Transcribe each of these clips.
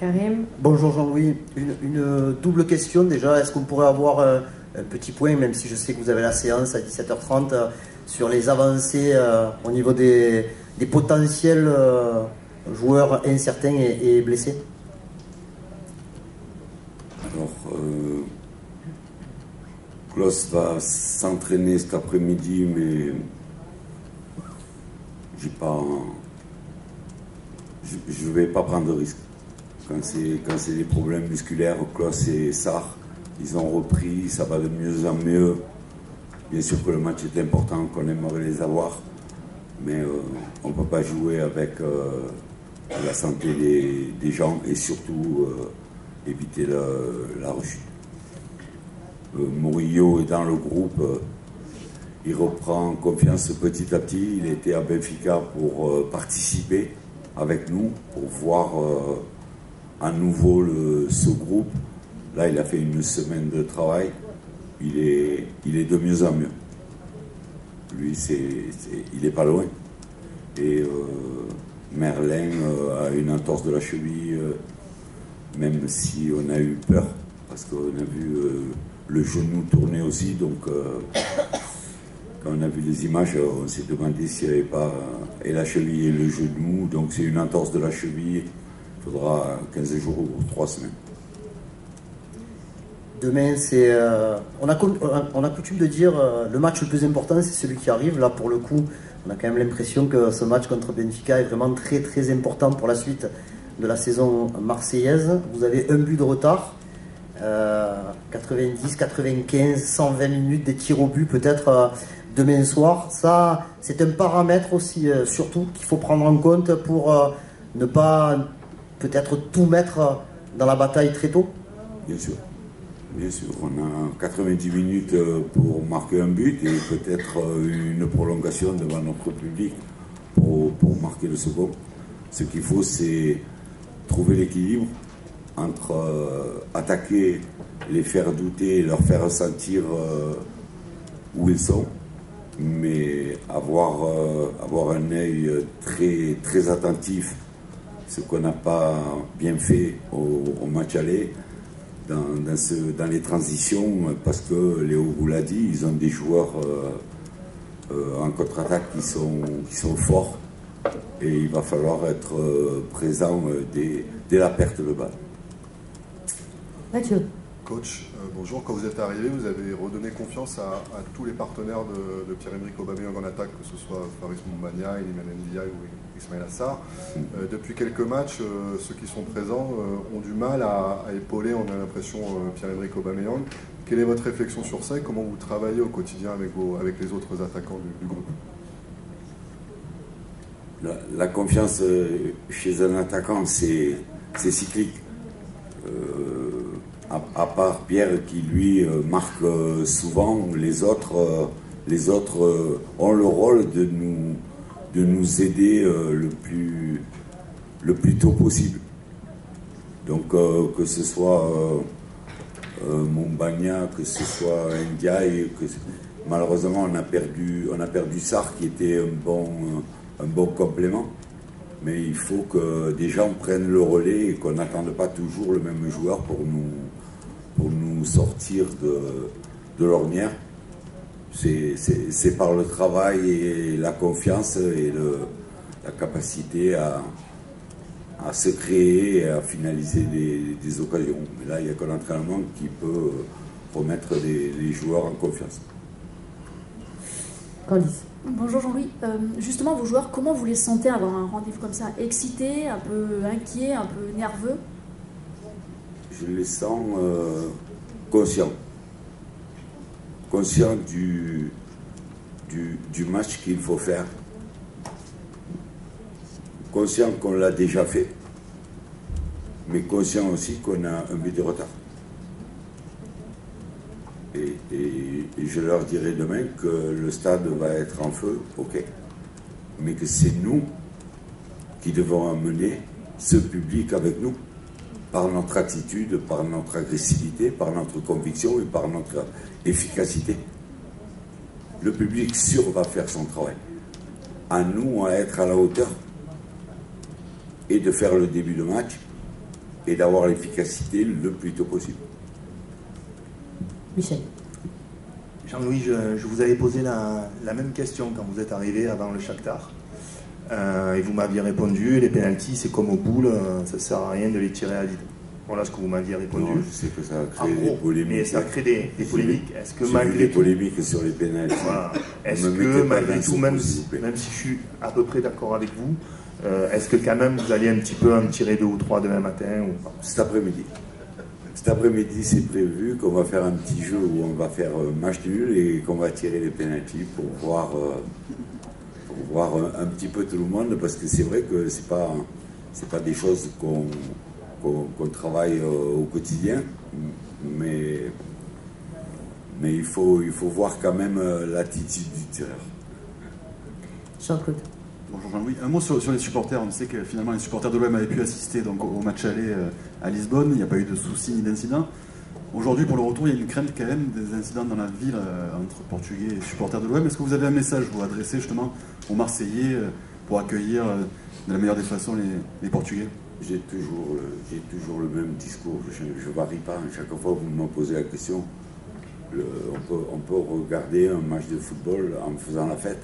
Karim. Bonjour Jean-Louis, une double question déjà. Est-ce qu'on pourrait avoir un petit point, même si je sais que vous avez la séance à 17h30, sur les avancées au niveau des potentiels joueurs incertains et blessés? Alors, Klaus va s'entraîner cet après-midi, mais je ne vais pas prendre de risque. Quand c'est des problèmes musculaires, Klaus et Sarr, ils ont repris, ça va de mieux en mieux. Bien sûr que le match est important, qu'on aimerait les avoir, mais on ne peut pas jouer avec la santé des gens et surtout éviter la rechute. Murillo est dans le groupe, il reprend confiance petit à petit. Il était à Benfica pour participer avec nous, pour voir à nouveau ce groupe. Là, il a fait une semaine de travail. Il est de mieux en mieux. Lui, il n'est pas loin. Et Merlin a une entorse de la cheville, même si on a eu peur, parce qu'on a vu le genou tourner aussi. Donc, quand on a vu les images, on s'est demandé s'il n'y avait pas et la cheville et le genou. Donc, c'est une entorse de la cheville. Il faudra 15 jours ou 3 semaines. Demain, on a coutume de dire le match le plus important, c'est celui qui arrive. Là, pour le coup, on a quand même l'impression que ce match contre Benfica est vraiment très très important pour la suite de la saison marseillaise. Vous avez un but de retard, 90, 95, 120 minutes, des tirs au but peut-être demain soir. Ça, c'est un paramètre aussi, surtout, qu'il faut prendre en compte pour ne pas peut-être tout mettre dans la bataille très tôt. Bien sûr. Bien sûr, on a 90 minutes pour marquer un but et peut-être une prolongation devant notre public pour marquer le second. Ce qu'il faut, c'est trouver l'équilibre entre attaquer, les faire douter, leur faire sentir où ils sont, mais avoir un œil très, très attentif, ce qu'on n'a pas bien fait au match aller. Dans les transitions, parce que Léo vous l'a dit, ils ont des joueurs en contre-attaque qui sont forts et il va falloir être présent dès la perte de balle. Mathieu. Coach, bonjour. Quand vous êtes arrivé, vous avez redonné confiance à tous les partenaires de Pierre-Emerick Aubameyang en attaque, que ce soit Faris Moumbagna, Iliman Ndiaye ou Ismaïla Sarr. Depuis quelques matchs, ceux qui sont présents ont du mal à épauler, on a l'impression, Pierre-Emerick Aubameyang. Quelle est votre réflexion sur ça et comment vous travaillez au quotidien avec les autres attaquants du groupe? La confiance chez un attaquant, c'est cyclique. À part Pierre qui lui marque souvent, les autres ont le rôle de nous aider le plus tôt possible. Donc que ce soit Moumbagna, que ce soit Ndiaye, malheureusement on a perdu Sarr qui était un bon complément. Mais il faut que des gens prennent le relais et qu'on n'attende pas toujours le même joueur pour nous sortir de l'ornière. C'est par le travail et la confiance et la capacité à se créer et à finaliser des occasions. Mais là, il n'y a que l'entraînement qui peut remettre les joueurs en confiance. Candice. Bonjour Jean-Louis. Justement, vos joueurs, comment vous les sentez avoir un rendez-vous comme ça? Excités, un peu inquiets, un peu nerveux? Je les sens conscients. Conscients du match qu'il faut faire. Conscients qu'on l'a déjà fait. Mais conscients aussi qu'on a un but de retard. Et je leur dirai demain que le stade va être en feu, ok, mais que c'est nous qui devons amener ce public avec nous, par notre attitude, par notre agressivité, par notre conviction et par notre efficacité. Le public sûr va faire son travail. À nous à être à la hauteur et de faire le début de match et d'avoir l'efficacité le plus tôt possible. Michel. Jean-Louis, je vous avais posé la même question quand vous êtes arrivé avant le Shakhtar. Et vous m'aviez répondu, les pénaltys, c'est comme au poule, ça ne sert à rien de les tirer à vide. Voilà ce que vous m'aviez répondu. Non, je sais que ça a créé des polémiques. Mais ça crée des polémiques. Est-ce que J'ai malgré vu des tout, polémiques sur les pénaltys. voilà, est-ce que malgré tout, même si je suis à peu près d'accord avec vous, est-ce que quand même vous allez un petit peu en tirer 2 ou 3 demain matin ou pas? Cet après-midi. Cet après-midi, c'est prévu qu'on va faire un petit jeu où on va faire match nul et qu'on va tirer les pénaltys pour voir un petit peu tout le monde, parce que c'est vrai que c'est pas des choses qu'on travaille au quotidien, mais il faut voir quand même l'attitude du tireur. Jean-Claude. Bonjour Jean-Louis. Un mot sur les supporters. On sait que finalement les supporters de l'OM avaient pu assister donc, au match aller à Lisbonne. Il n'y a pas eu de soucis ni d'incidents. Aujourd'hui, pour le retour, il y a une crainte quand même des incidents dans la ville entre Portugais et supporters de l'OM. Est-ce que vous avez un message vous adresser justement aux Marseillais pour accueillir de la meilleure des façons les Portugais? J'ai toujours le même discours. Je ne varie pas. Chaque fois que vous me posez la question, on peut regarder un match de football en faisant la fête,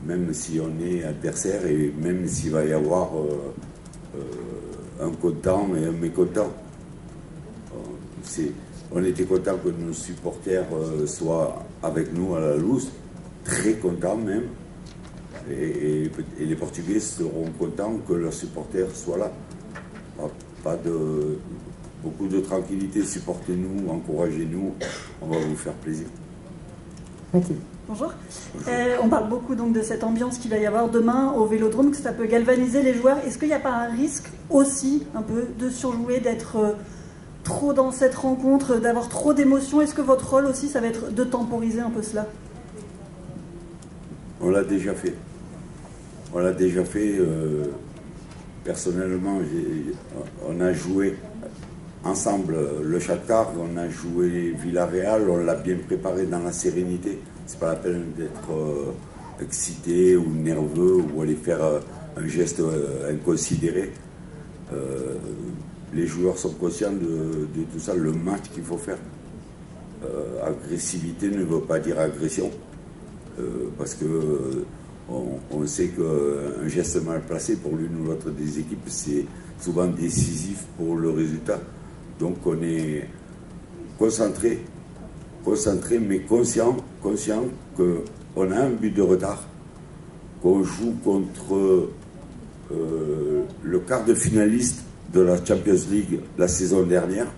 même si on est adversaire et même s'il va y avoir un content et un mécontent. On était content que nos supporters soient avec nous à la loose, très contents même, et les Portugais seront contents que leurs supporters soient là. Beaucoup de tranquillité, supportez-nous, encouragez-nous, on va vous faire plaisir. Mathilde. Bonjour. On parle beaucoup donc de cette ambiance qu'il va y avoir demain au Vélodrome, que ça peut galvaniser les joueurs. Est-ce qu'il n'y a pas un risque aussi un peu de surjouer, d'être trop dans cette rencontre, d'avoir trop d'émotions? Est-ce que votre rôle aussi, ça va être de temporiser un peu cela? On l'a déjà fait. Personnellement, on a joué ensemble le Shakhtar, on a joué Villarreal, on l'a bien préparé dans la sérénité. C'est pas la peine d'être excité ou nerveux ou aller faire un geste inconsidéré. Les joueurs sont conscients de tout ça, le match qu'il faut faire. Agressivité ne veut pas dire agression, parce que on sait qu'un geste mal placé pour l'une ou l'autre des équipes, c'est souvent décisif pour le résultat. Donc on est concentré mais conscient qu'on a un but de retard, qu'on joue contre le quart de finaliste de la Champions League la saison dernière,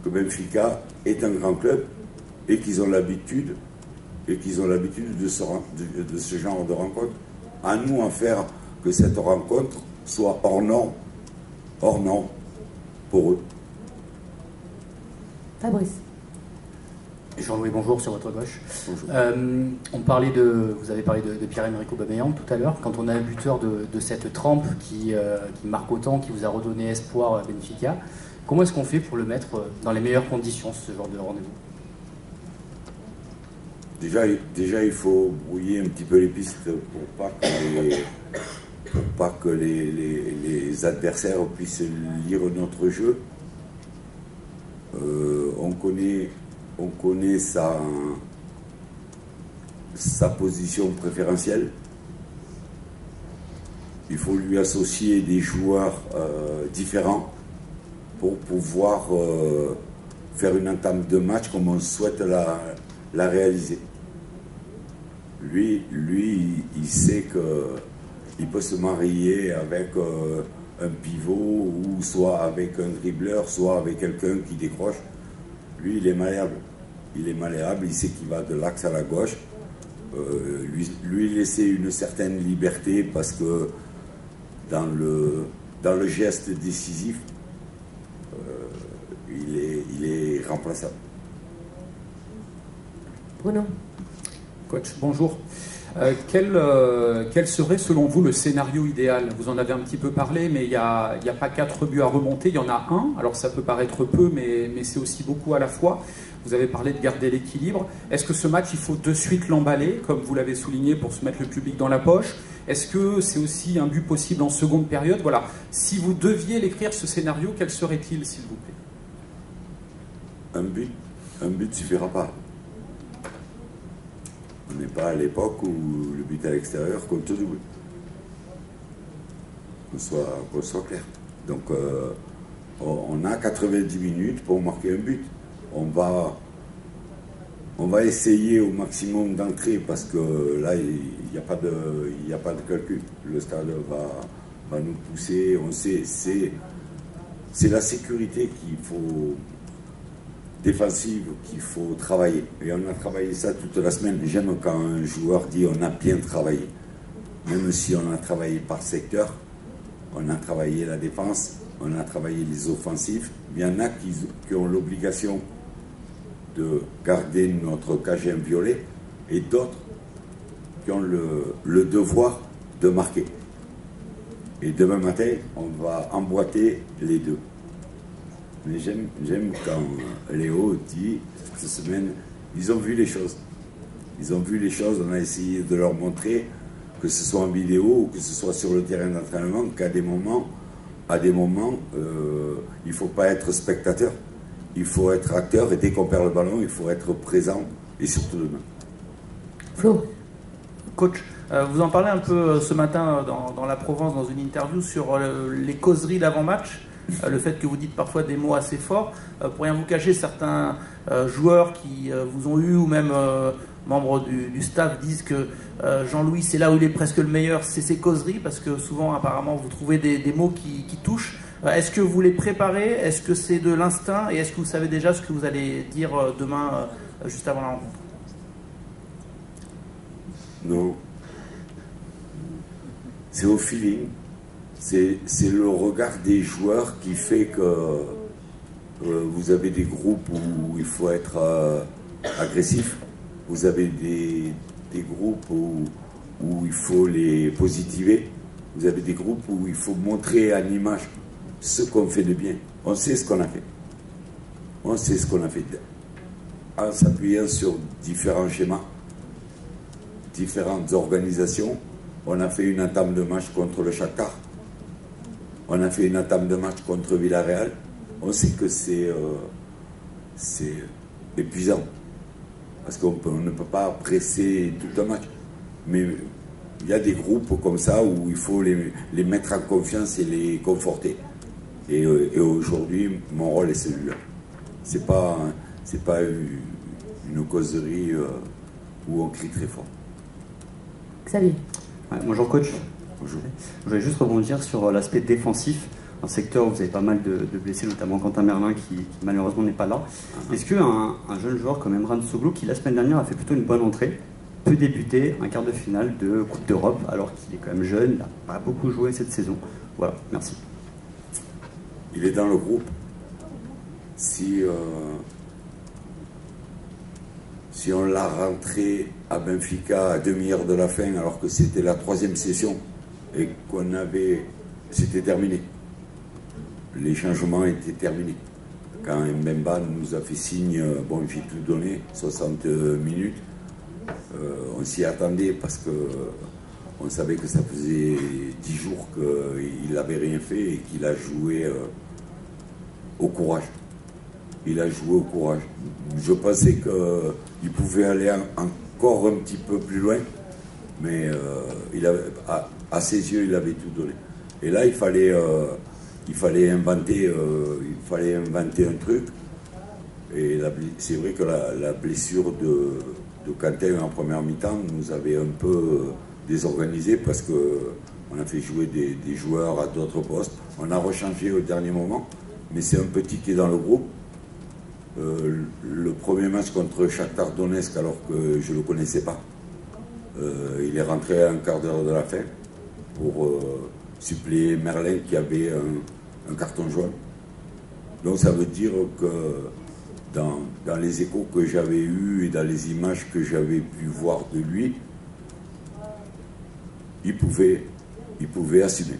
que Benfica est un grand club et qu'ils ont l'habitude de ce genre de rencontre. À nous à faire que cette rencontre soit hors norme pour eux. Fabrice. Jean-Louis, bonjour, sur votre gauche. Bonjour. Vous avez parlé de Pierre-Emerick Aubameyang tout à l'heure. Quand on a un buteur de cette trempe qui marque autant, qui vous a redonné espoir à Benfica, comment est-ce qu'on fait pour le mettre dans les meilleures conditions, ce genre de rendez-vous? Déjà, il faut brouiller un petit peu les pistes pour pas que les adversaires puissent lire notre jeu. On connaît sa position préférentielle. Il faut lui associer des joueurs différents pour pouvoir faire une entame de match comme on souhaite la réaliser. Lui, il sait qu'il peut se marier avec un pivot, ou soit avec un dribbleur, soit avec quelqu'un qui décroche. Lui, il est malléable. Il sait qu'il va de l'axe à la gauche. Lui laisser une certaine liberté, parce que dans le geste décisif, il est remplaçable. Bruno. Coach, bonjour. Quel serait selon vous le scénario idéal? Vous en avez un petit peu parlé, mais il n'y a pas 4 buts à remonter, il y en a un. Alors ça peut paraître peu, mais c'est aussi beaucoup à la fois. Vous avez parlé de garder l'équilibre. Est-ce que ce match, il faut de suite l'emballer, comme vous l'avez souligné, pour se mettre le public dans la poche? Est-ce que c'est aussi un but possible en seconde période? Voilà. Si vous deviez l'écrire, ce scénario, quel serait-il, s'il vous plaît? Un but suffira pas. On n'est pas à l'époque où le but à l'extérieur compte double. Qu'on soit clair. Donc, on a 90 minutes pour marquer un but. On va essayer au maximum d'entrer parce que là, il n'y a pas de calcul. Le stade va nous pousser. On sait, c'est la sécurité qu'il faut, défensive, qu'il faut travailler. Et on a travaillé ça toute la semaine. J'aime quand un joueur dit on a bien travaillé. Même si on a travaillé par secteur, on a travaillé la défense, on a travaillé les offensifs. Il y en a qui ont l'obligation de garder notre cage inviolée et d'autres qui ont le devoir de marquer. Et demain matin, on va emboîter les deux. Mais j'aime quand Léo dit, cette semaine, ils ont vu les choses. Ils ont vu les choses, on a essayé de leur montrer, que ce soit en vidéo ou que ce soit sur le terrain d'entraînement, qu'à des moments, il ne faut pas être spectateur. Il faut être acteur et dès qu'on perd le ballon, il faut être présent et surtout demain. Flo. Coach, vous en parlez un peu ce matin dans la Provence, dans une interview sur les causeries d'avant-match, le fait que vous dites parfois des mots assez forts. Pour rien vous cacher, certains joueurs qui vous ont eu ou même membres du staff disent que Jean-Louis, c'est là où il est presque le meilleur, c'est ses causeries, parce que souvent apparemment vous trouvez des mots qui touchent. Est-ce que vous les préparez? Est-ce que c'est de l'instinct? Et est-ce que vous savez déjà ce que vous allez dire demain, juste avant la rencontre? Non. C'est au feeling. C'est le regard des joueurs qui fait que vous avez des groupes où il faut être agressif. Vous avez des groupes où il faut les positiver. Vous avez des groupes où il faut montrer à l'image ce qu'on fait de bien. On sait ce qu'on a fait. On sait ce qu'on a fait. En s'appuyant sur différents schémas, différentes organisations, on a fait une entame de match contre le Shakhtar. On a fait une entame de match contre Villarreal. On sait que c'est épuisant. Parce qu'on ne peut pas presser tout un match. Mais il y a des groupes comme ça où il faut les mettre en confiance et les conforter. Et aujourd'hui, mon rôle est celui-là. C'est pas une causerie où on crie très fort. Xavier. Ouais, bonjour coach. Bonjour. Je voulais juste rebondir sur l'aspect défensif. Dans le secteur, vous avez pas mal de blessés, notamment Quentin Merlin qui malheureusement n'est pas là. Est-ce qu'un jeune joueur comme Emran Soglu, qui la semaine dernière a fait plutôt une bonne entrée, peut débuter un quart de finale de Coupe d'Europe alors qu'il est quand même jeune, il n'a pas beaucoup joué cette saison? Voilà, merci. Il est dans le groupe. Si on l'a rentré à Benfica à demi-heure de la fin, alors que c'était la 3e session et c'était terminé. Les changements étaient terminés. Quand Mbemba nous a fait signe, bon, j'ai tout donné, 60 minutes, on s'y attendait parce que on savait que ça faisait 10 jours qu'il n'avait rien fait et qu'il a joué au courage. Il a joué au courage. Je pensais qu'il pouvait aller encore un petit peu plus loin, mais à ses yeux, il avait tout donné. Et là, il fallait inventer un truc. Et c'est vrai que la blessure de Quentin en première mi-temps nous avait un peu désorganisé parce qu'on a fait jouer des joueurs à d'autres postes. On a rechangé au dernier moment, mais c'est un petit qui est dans le groupe. Le premier match contre Shakhtar Donetsk, alors que je ne le connaissais pas, il est rentré à un quart d'heure de la fin pour suppléer Merlin qui avait un carton jaune. Donc ça veut dire que dans les échos que j'avais eus et dans les images que j'avais pu voir de lui, il pouvait assumer.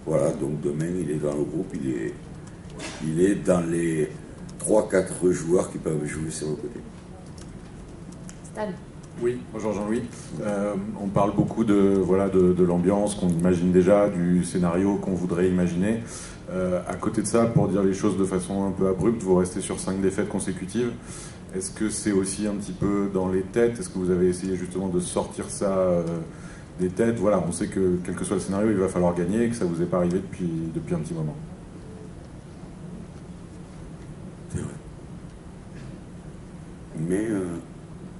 Voilà, donc demain il est dans le groupe, il est dans les 3-4 joueurs qui peuvent jouer sur le côté. Stan. Oui, bonjour Jean-Louis. On parle beaucoup de l'ambiance qu'on imagine déjà, du scénario qu'on voudrait imaginer. À côté de ça, pour dire les choses de façon un peu abrupte, vous restez sur 5 défaites consécutives. Est-ce que c'est aussi un petit peu dans les têtes? Est-ce que vous avez essayé justement de sortir ça des têtes? Voilà, on sait que quel que soit le scénario, il va falloir gagner et que ça vous est pas arrivé depuis un petit moment. C'est vrai. Mais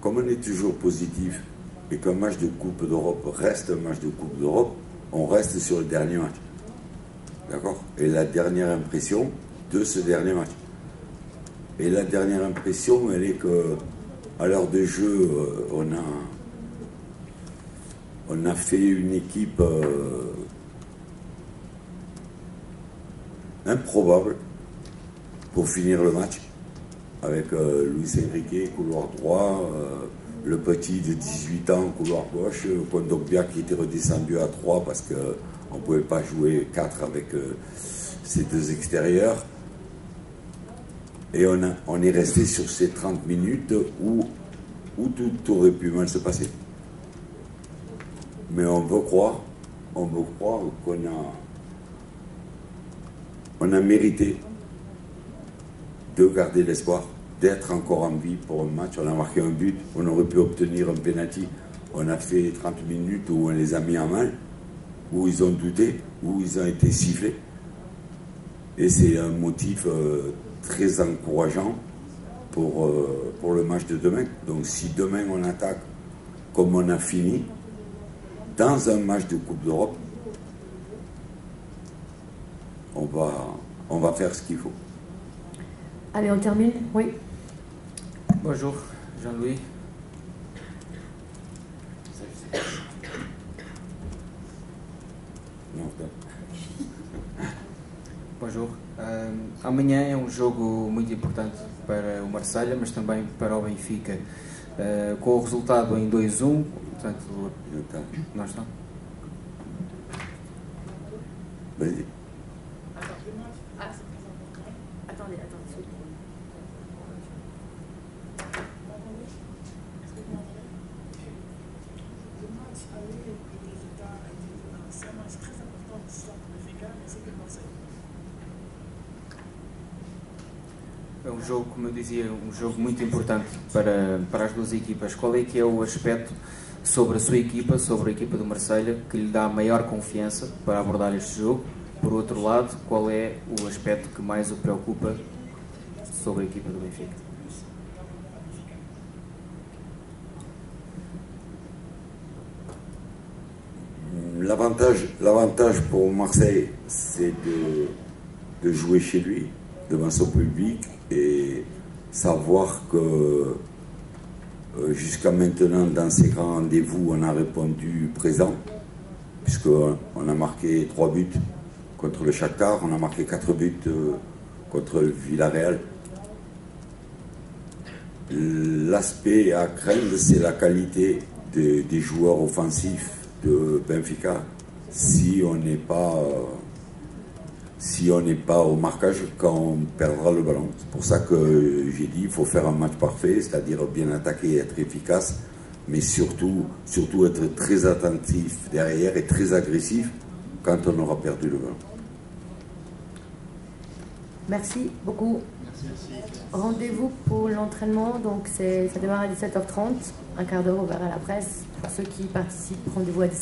comme on est toujours positif et qu'un match de Coupe d'Europe reste un match de Coupe d'Europe, on reste sur le dernier match. D'accord? Et la dernière impression de ce dernier match. Et la dernière impression, elle est que à l'heure de jeu, on a fait une équipe improbable pour finir le match, avec Luis Enrique, couloir droit, le petit de 18 ans, couloir gauche, Kondogbia qui était redescendu à 3 parce qu'on ne pouvait pas jouer 4 avec ces deux extérieurs. Et on est resté sur ces 30 minutes où tout aurait pu mal se passer. Mais on veut croire qu'on a mérité de garder l'espoir, d'être encore en vie pour un match. On a marqué un but, on aurait pu obtenir un penalty. On a fait 30 minutes où on les a mis en main, où ils ont douté, où ils ont été sifflés. Et c'est un motif très encourageant pour le match de demain. Donc si demain on attaque comme on a fini, dans un match de Coupe d'Europe, on va faire ce qu'il faut. Allez, on termine. Oui. Bonjour, Jean-Louis. Bonjour. Amanhã é jogo muito importante para o Marselha, mas também para o Benfica. Com o resultado em 2-1, portanto, nós não. Vas-y. Attendez. É um jogo, como eu dizia, um jogo muito importante para as duas equipas. Qual é que é o aspecto sobre a sua equipa, sobre a equipa do Marselha, que lhe dá maior confiança para abordar este jogo? Por outro lado, qual é o aspecto que mais o preocupa sobre a equipa do Benfica? L'avantage pour Marseille, c'est de jouer chez lui, devant son public, et savoir que jusqu'à maintenant, dans ces grands rendez-vous, on a répondu présent, puisqu'on a marqué 3 buts contre le Shakhtar, on a marqué 4 buts contre le Villarreal. L'aspect à craindre, c'est la qualité des joueurs offensifs de Benfica. Si on n'est pas au marquage quand on perdra le ballon. C'est pour ça que j'ai dit qu'il faut faire un match parfait, c'est-à-dire bien attaquer et être efficace, mais surtout être très attentif derrière et très agressif quand on aura perdu le ballon. Merci beaucoup. Rendez-vous pour l'entraînement, donc ça démarre à 17h30, un quart d'heure ouvert à la presse. Pour ceux qui participent, rendez-vous à 17h.